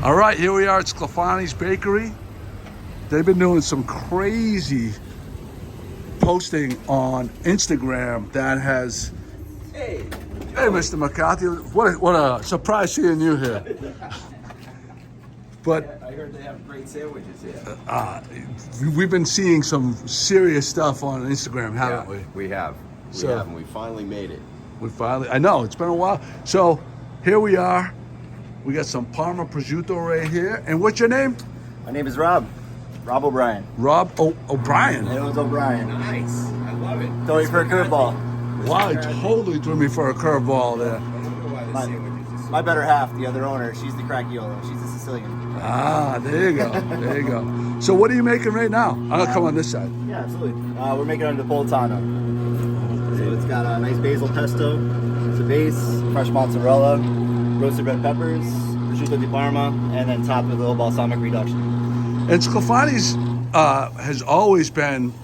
All right, here we are at Sclafani's Bakery. They've been doing some crazy posting on Instagram that has. Hey, Mr. McCarthy, what a surprise seeing you here. But I heard they have great sandwiches here. we've been seeing some serious stuff on Instagram, haven't we? We have. We finally made it. I know, it's been a while. So here we are. We got some Parma prosciutto right here. And what's your name? My name is Rob. Rob O'Brien. Rob O'Brien. It was O'Brien. Nice. I love it. Throw you for a curveball. Wow, he totally threw me for a curveball there. I don't know why the sandwiches are so My better half, the other owner, she's the Cracchiola. She's a Sicilian. Ah, there you go. There you go. So what are you making right now? I'm going to come on this side. Yeah, absolutely. We're making it Napolitano. So it's got a nice basil pesto as a base, fresh mozzarella, roasted red peppers, prosciutto di Parma, and then topped with a little balsamic reduction. And Sclafani's has always been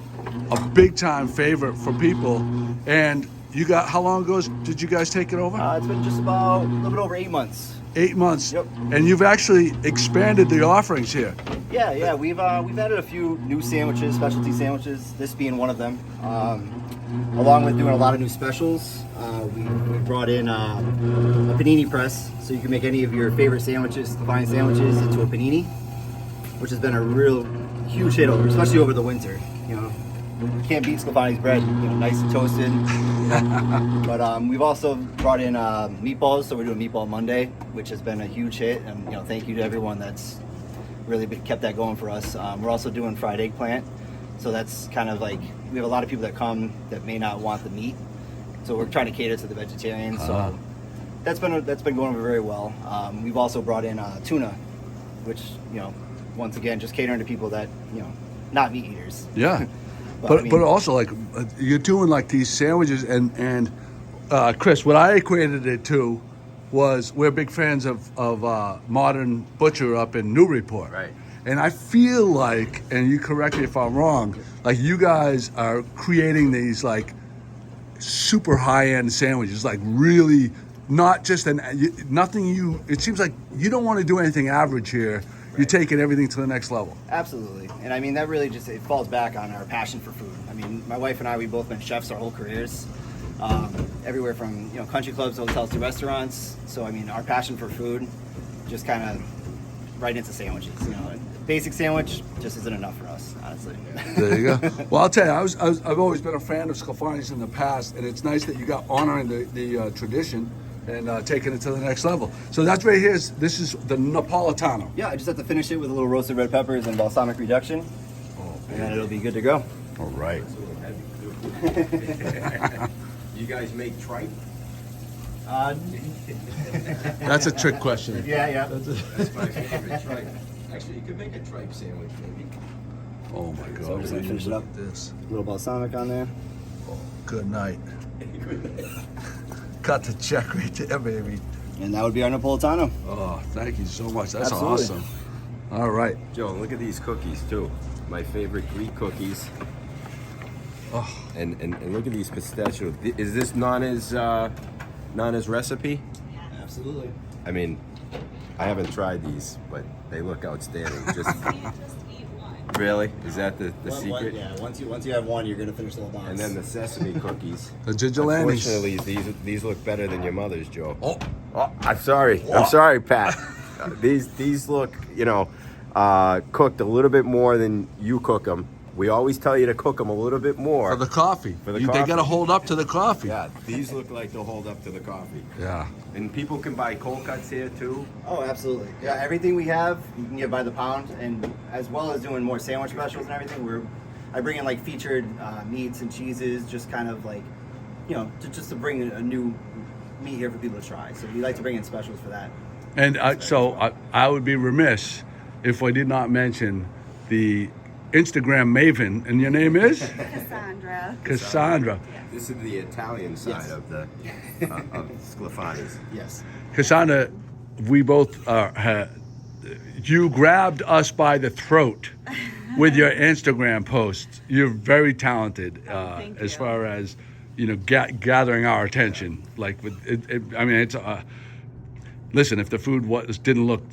a big time favorite for people. And you got, how long ago did you guys take it over? It's been just about a little bit over 8 months. 8 months. Yep. And you've actually expanded the offerings here. Yeah. We've added a few new sandwiches, specialty sandwiches. This being one of them. Along with doing a lot of new specials, we brought in a panini press, so you can make any of your favorite sandwiches, Sclafani sandwiches, into a panini, which has been a real huge hit over, especially over the winter. You know, you can't beat Sclafani's bread, you know, nice and toasted. But we've also brought in meatballs, so we're doing Meatball Monday, which has been a huge hit, and you know, thank you to everyone that's really kept that going for us. We're also doing fried eggplant, so that's kind of like, we have a lot of people that come that may not want the meat, so we're trying to cater to the vegetarians. So that's been going over very well. We've also brought in tuna, which, you know, once again, just catering to people that, you know, not meat eaters. Yeah. But But also, like, you're doing like these sandwiches, and Chris, what I equated it to was we're big fans of Modern Butcher up in Newburyport. Right. And I feel like, and you correct me if I'm wrong, like you guys are creating these like super high-end sandwiches, like really not just it seems like you don't want to do anything average here. Right. You're taking everything to the next level. Absolutely. And I mean, that really just, it falls back on our passion for food. I mean, my wife and I, we've both been chefs our whole careers. Everywhere from, you know, country clubs, hotels to restaurants. So, I mean, our passion for food just kind of right into sandwiches, you know. Basic sandwich just isn't enough for us, honestly. There you go. Well, I'll tell you, I've always been a fan of Sclafani's in the past, and it's nice that you got honoring the tradition and taking it to the next level. So that's right here. This is the Napolitano. Yeah, I just have to finish it with a little roasted red peppers and balsamic reduction, and then it'll be good to go. All right. You guys make tripe? That's a trick question. Yeah. That's my favorite tripe. Actually, you could make a tripe sandwich, maybe. Oh my God. So I'm just gonna finish it up. This. A little balsamic on there. Oh, good night. Cut the check right there, baby. And that would be our Napolitano. Oh, thank you so much. That's Absolutely. awesome. All right. Joe, look at these cookies too. My favorite Greek cookies. Oh. And look at these pistachio. Is this Nana's recipe? Absolutely. I mean, I haven't tried these, but they look outstanding. Just eat one. really? Is that the secret? Yeah. Once you have one, you're gonna finish the whole box. And then the sesame cookies. The Gigilanis. Unfortunately, these look better than your mother's, Joe. Oh, I'm sorry. I'm sorry, Pat. These look, you know, cooked a little bit more than you cook them. We always tell you to cook them a little bit more. For the coffee. For the They coffee. got to hold up to the coffee. Yeah, these look like they'll hold up to the coffee. Yeah. And people can buy cold cuts here too. Oh, absolutely. Yeah, everything we have, you can get by the pound, and as well as doing more sandwich specials and everything, I bring in like featured meats and cheeses, just kind of like, you know, just to bring a new meat here for people to try. So we like to bring in specials for that. And I would be remiss if I did not mention the Instagram maven, and your name is? Cassandra. Cassandra. This is the Italian side Yes. of the of Sclafani's. Yes. Cassandra, we both you grabbed us by the throat with your Instagram posts. You're very talented Thank as you. far as, you know, gathering our attention. Like with I mean, it's listen, if the food didn't look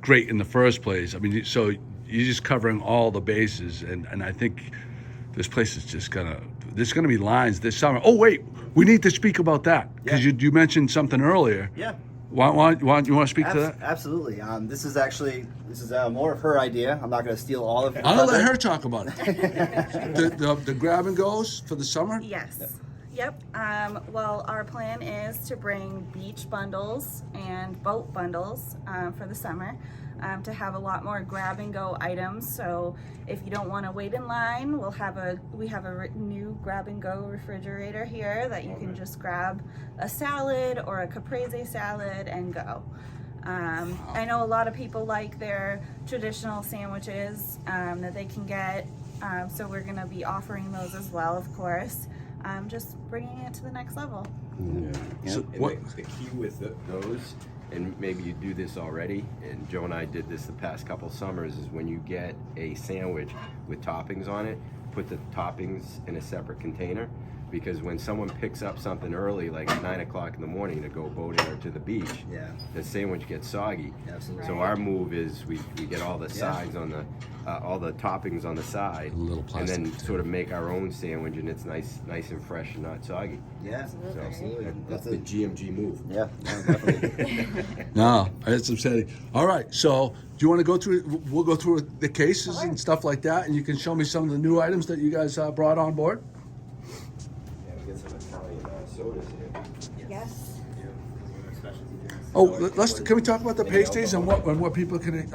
great in the first place. I mean, so you're just covering all the bases, and I think this place is just there's gonna be lines this summer. Oh wait, we need to speak about that because Yeah. you mentioned something earlier. Yeah. You want to speak to that? Absolutely. This is more of her idea. I'm not going to steal all of it. I'm gonna let her talk about it. the grab and goes for the summer. Yes. Yep. Well, our plan is to bring beach bundles and boat bundles for the summer to have a lot more grab and go items. So if you don't want to wait in line, we have a new grab and go refrigerator here that you can just grab a salad or a caprese salad and go. I know a lot of people like their traditional sandwiches that they can get. So we're going to be offering those as well, of course. Just bringing it to the next level. So And what? the key with those, and maybe you do this already, and Joe and I did this the past couple summers, is when you get a sandwich with toppings on it, put the toppings in a separate container, because when someone picks up something early, like at 9 o'clock in the morning to go boating or to the beach, Yeah. the sandwich gets soggy. Absolutely. So Right. our move is we get all the sides on the, all the toppings on the side, A little and plastic then sort of make our own sandwich, and it's nice and fresh and not soggy. Yeah. Absolutely. That's the GMG move. Yeah. Definitely. No, it's upsetting. All right, so do you want to go through? We'll go through the cases and stuff like that, and you can show me some of the new items that you guys brought on board. Yeah, we get some Italian sodas here. Yes. Oh, can we talk about the pastries and what people can?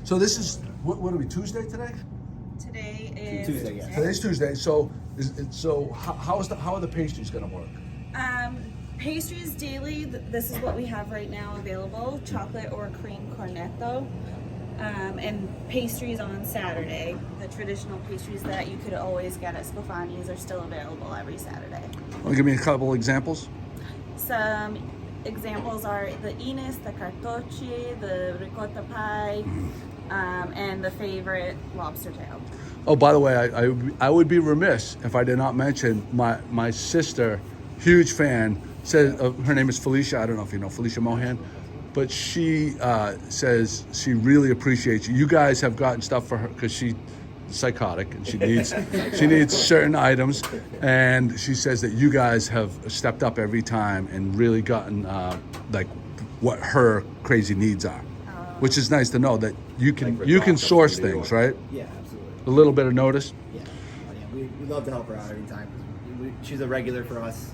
So this is what are we, Tuesday today? Today is Tuesday, yeah. Today's Tuesday. So how are the pastries going to work? Pastries daily. This is what we have right now available: chocolate or cream cornetto. And pastries on Saturday. The traditional pastries that you could always get at Sclafani's are still available every Saturday. Want to give me a couple examples? Some examples are the Ines, the cartocci, the ricotta pie, and the favorite lobster tail. Oh, by the way, I would be remiss if I did not mention my sister, huge fan, says her name is Felicia. I don't know if you know Felicia Mohan, but she says she really appreciates you. You guys have gotten stuff for her because she's psychotic and she needs certain items, and she says that you guys have stepped up every time and really gotten like what her crazy needs are, which is nice to know that you can source things, right? Yeah. Absolutely. A little bit of notice. Yeah. We love to help her out every time. She's a regular for us.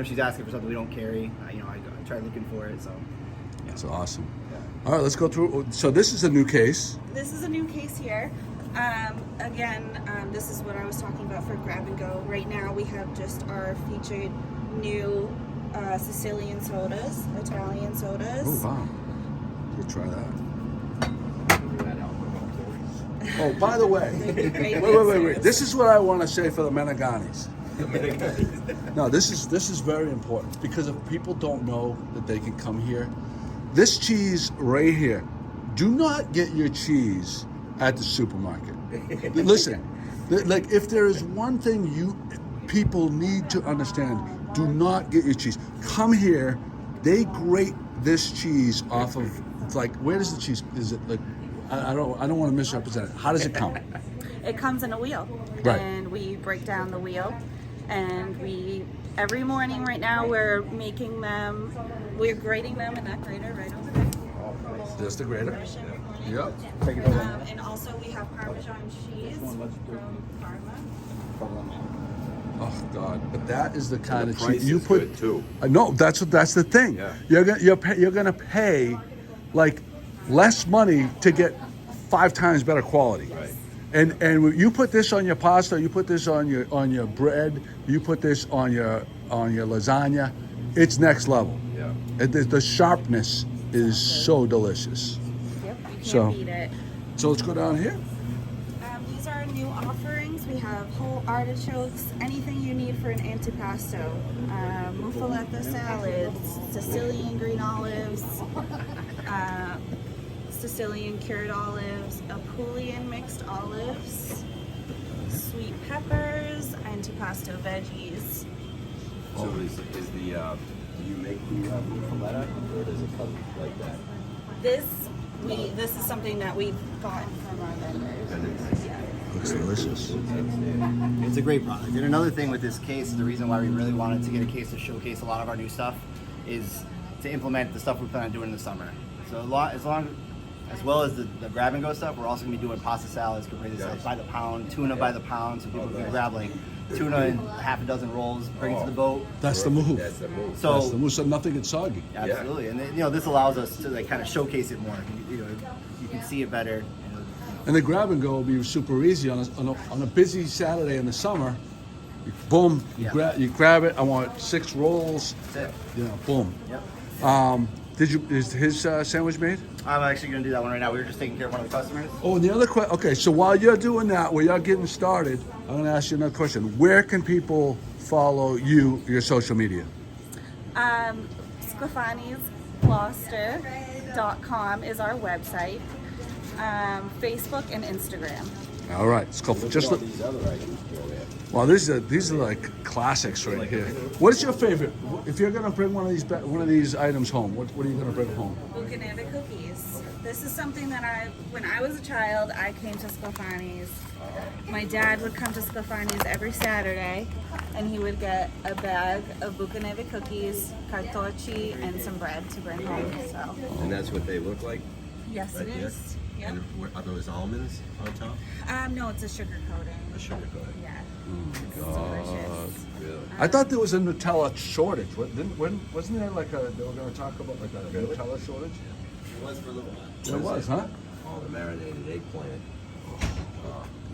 She's asking for something we don't carry. I try looking for it. So. That's awesome. All right, let's go through. So this is a new case. This is a new case here. This is what I was talking about for grab and go. Right now we have just our featured new Sicilian sodas, Italian sodas. Oh wow! We'll try that. Oh, by the way, wait. This is what I want to say for the Meneganis. No, this is very important because if people don't know that they can come here, this cheese right here, do not get your cheese at the supermarket. Listen, like if there is one thing people need to understand, do not get your cheese. Come here, they grate this cheese off of, like, where does the cheese, is it like, I don't want to misrepresent it. How does it come? It comes in a wheel, Right. and we break down the wheel, and every morning right now we're making them, we're grating them in that grater right over there. Just the grater. Yep. And also we have Parmesan cheese from Parma. Oh God! But that is the kind the of price cheese you is put. good, too. No, that's the thing. Yeah. You're gonna pay like less money to get 5 times better quality. Right. And you put this on your pasta, you put this on your bread, you put this on your lasagna, it's next level. Yeah. The sharpness is so delicious. Yep, you can't So- beat it. So let's go down here. These are new offerings. We have whole artichokes, anything you need for an antipasto, muffaletta salads, Sicilian green olives, Sicilian cured olives, Apulian mixed olives, sweet peppers, antipasto veggies. So is the do you make the muffaletta, or does it come like that? This This is something that we bought from our vendors. Yeah. Looks delicious. It's a great product. And another thing with this case, the reason why we really wanted to get a case to showcase a lot of our new stuff is to implement the stuff we plan on doing in the summer. So as well as the grab and go stuff, we're also gonna be doing pasta salads, caprese salads by the pound, tuna by the pound, so people can grab like tuna in half a dozen rolls, bring it to the boat. That's the move. That's the move. So That's the move, so nothing gets soggy. absolutely, and then, this allows us to like kind of showcase it more. You can see it better. And the grab and go will be super easy on a busy Saturday in the summer. Boom, you grab it. I want 6 rolls. That's it. Boom. Yep. Is his sandwich made? I'm actually gonna do that one right now. We were just taking care of one of the customers. Oh, and the other question. Okay, so while you're doing that, while you're getting started, I'm gonna ask you another question. Where can people follow your social media? Sclafani's Gloucester.com is our website. Facebook and Instagram. All right, let's go. Just look. These other items go there. Well, these are like classics right here. What is your favorite? If you're gonna bring one of these items home, what are you gonna bring home? Bucaneva cookies. This is something that when I was a child, I came to Sclafani's. My dad would come to Sclafani's every Saturday, and he would get a bag of Bucaneva cookies, cartocci, and some bread to bring home. So, And that's what they look like? yes, it Right here? is. Yep. And are those almonds on top? No, it's a sugar coating. A sugar coating. Yeah. It's delicious. Really? I thought there was a Nutella shortage. Wasn't there like they were gonna talk about like a Nutella shortage? It was for a little while. There was, huh? Oh, the marinated eggplant.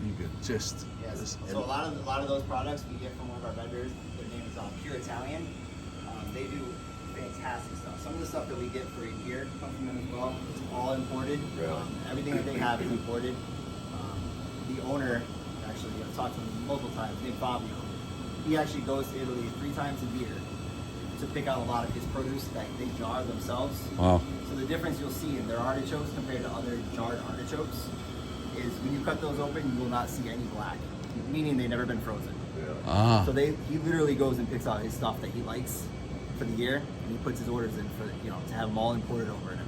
You could just. Yes. So a lot of those products we get from one of our vendors. Their name is Pure Italian. They do fantastic stuff. Some of the stuff that we get for here comes from them as well. It's all imported. Really? Everything that they have is imported. The owner, actually, I've talked to him multiple times, named Fabio. He actually goes to Italy 3 times a year to pick out a lot of his produce that they jar themselves. Wow. So the difference you'll see in their artichokes compared to other jarred artichokes is when you cut those open, you will not see any black, meaning they've never been frozen. Ah. So he literally goes and picks out his stuff that he likes for the year, and he puts his orders in for to have them all imported over.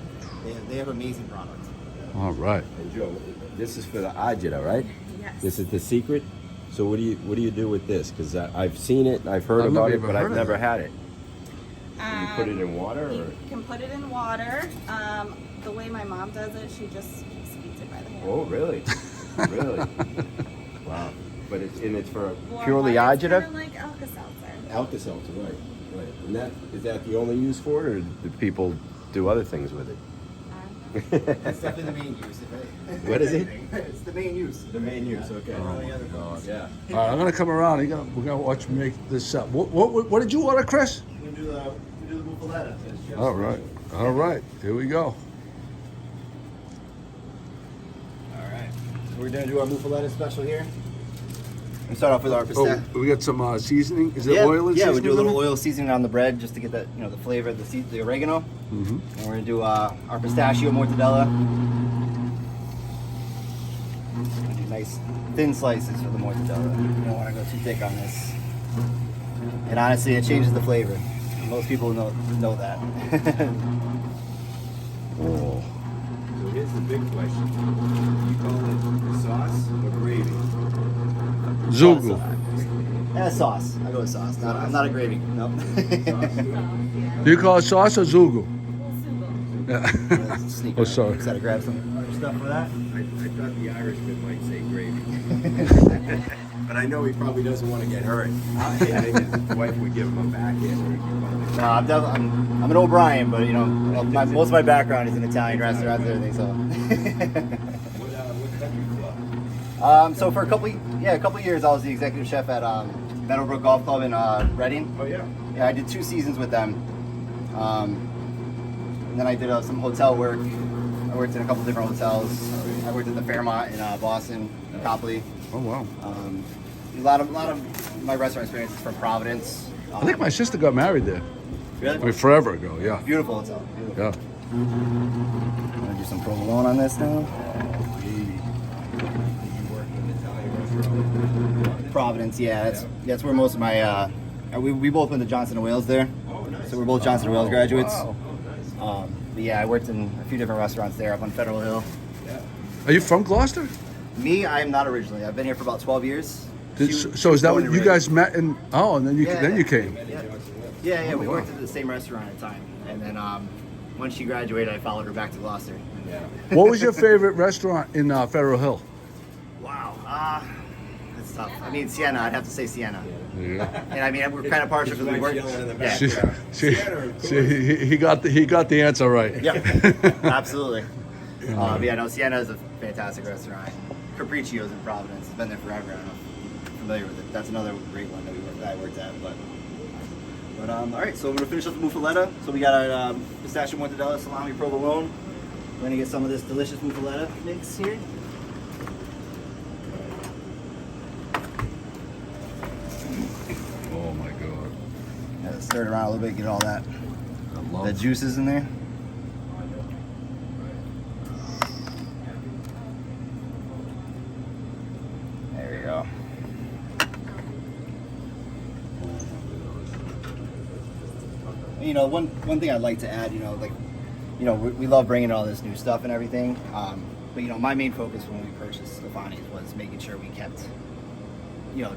And they have amazing products. All right. And Joe, this is for the agita, right? Yes. This is the secret. So what do you do with this? Because I've seen it, I've heard I've about never it, even but heard I've of never it. had it. You put it in water, or You can put it in water. The way my mom does it, she just eats it by the hand. oh, really? Really? Wow. But it's for Warm purely water, it's agita. kinda like Alka-Seltzer. Alka-Seltzer, right? Right. And is that the only use for it, or do people do other things with it? That's definitely the main use. What is it? It's the main use. The main use. Okay. Yeah. All right, I'm gonna come around. We're gonna watch me make this up. What did you order, Chris? We do the muffaletta. All right. All right. Here we go. All right. So we're gonna do our muffaletta special here. We start off with our Oh, pistachio. we got some seasoning. Is it oil and yeah, seasoning? we do a little in it? oil seasoning on the bread just to get that, the flavor of the oregano. Mhm. And we're gonna do our pistachio mortadella. Do nice thin slices for the mortadella. You don't want to go too thick on this. And honestly, it changes the flavor. Most people know that. Oh. So here's the big question: you call it sauce or gravy? Zugu. Yeah, sauce. I go with sauce. I'm not a gravy. Nope. Do you call it sauce or zugu? Yeah. Sneak Oh, around. sorry. Just gotta grab some stuff for that. I thought the Irishman might say gravy. But I know he probably doesn't want to get hurt. And his wife would give him a backhand. No, I'm an O'Brien, but most of my background is in Italian restaurants and everything. So, What country club? so for a couple of years, I was the executive chef at Meadowbrook Golf Club in Reading. Oh yeah. Yeah, I did 2 seasons with them. And then I did some hotel work. I worked in a couple different hotels. I worked at the Fairmont in Boston, Copley. Oh wow. A lot of my restaurant experience is from Providence. I think my sister got married there. Really? I mean, forever ago. Yeah. Beautiful hotel. Beautiful. Yeah. I'm gonna do some provolone on this now. Did you work in an Italian restaurant? Providence, yeah, that's where most of my we both went to Johnson and Wales there, Oh, nice. so we're both Johnson and Wales graduates. Wow. But yeah, I worked in a few different restaurants there up on Federal Hill. Are you from Gloucester? Me, I am not originally. I've been here for about 12 years. So is that what you guys met in? Oh, and then you came. Yeah, we worked at the same restaurant at the time. And then once she graduated, I followed her back to Gloucester. What was your favorite restaurant in Federal Hill? Wow, that's tough. I mean, Sienna, I'd have to say Sienna. Yeah. And I mean, we're kind of partial because we worked. He got the answer right. Yep, absolutely. Yeah, no, Sienna is a fantastic restaurant. Capriccio's in Providence. It's been there forever. I don't know if you're familiar with it. That's another great one that I worked at. But all right, so I'm gonna finish up the muffaletta. So we got our pistachio mortadella, salami, provolone. We're gonna get some of this delicious muffaletta mix here. Oh my god! Yeah, stir it around a little bit, get all that the juices in there. There we go. You know, one thing I'd like to add, we love bringing all this new stuff and everything. But my main focus when we purchased Sclafani was making sure we kept,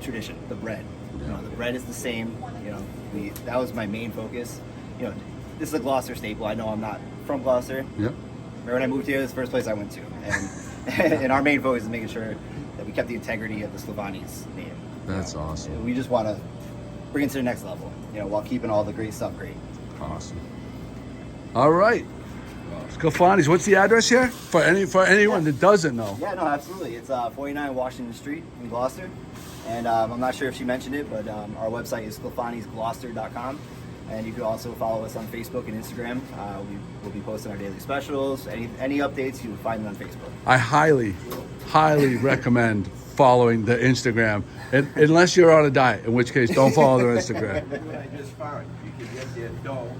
tradition, the bread. The bread is the same. That was my main focus. This is a Gloucester staple. I know I'm not from Gloucester. Yep. Remember when I moved here, this is the first place I went to. And, and our main focus is making sure that we kept the integrity of the Sclafani's name. That's awesome. We just want to bring it to the next level, while keeping all the great stuff great. Awesome. All right. Sclafani's. What's the address here for anyone that doesn't know? Yeah, no, absolutely. It's 49 Washington Street in Gloucester. And I'm not sure if she mentioned it, but our website is sclafanysgloucester.com. And you can also follow us on Facebook and Instagram. We will be posting our daily specials. Any updates, you will find them on Facebook. I highly recommend following the Instagram, unless you're on a diet, in which case don't follow their Instagram. I just found you can get their dough,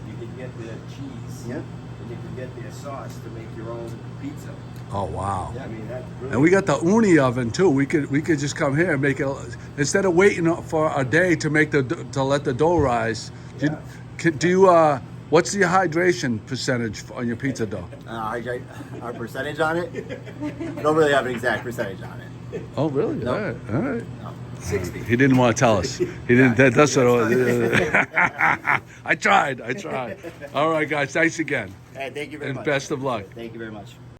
you can get their cheese, Yeah. and you can get their sauce to make your own pizza. Oh wow! Yeah, I mean that's brilliant. And we got the uni oven too. We could just come here and make it instead of waiting for a day to let the dough rise. Do you what's the hydration percentage on your pizza dough? Our percentage on it? I don't really have an exact percentage on it. Oh really? No. All right. No. 60. He didn't want to tell us. He didn't. That's what I tried. All right, guys. Thanks again, Hey, thank you very and much. best of luck. Thank you very much.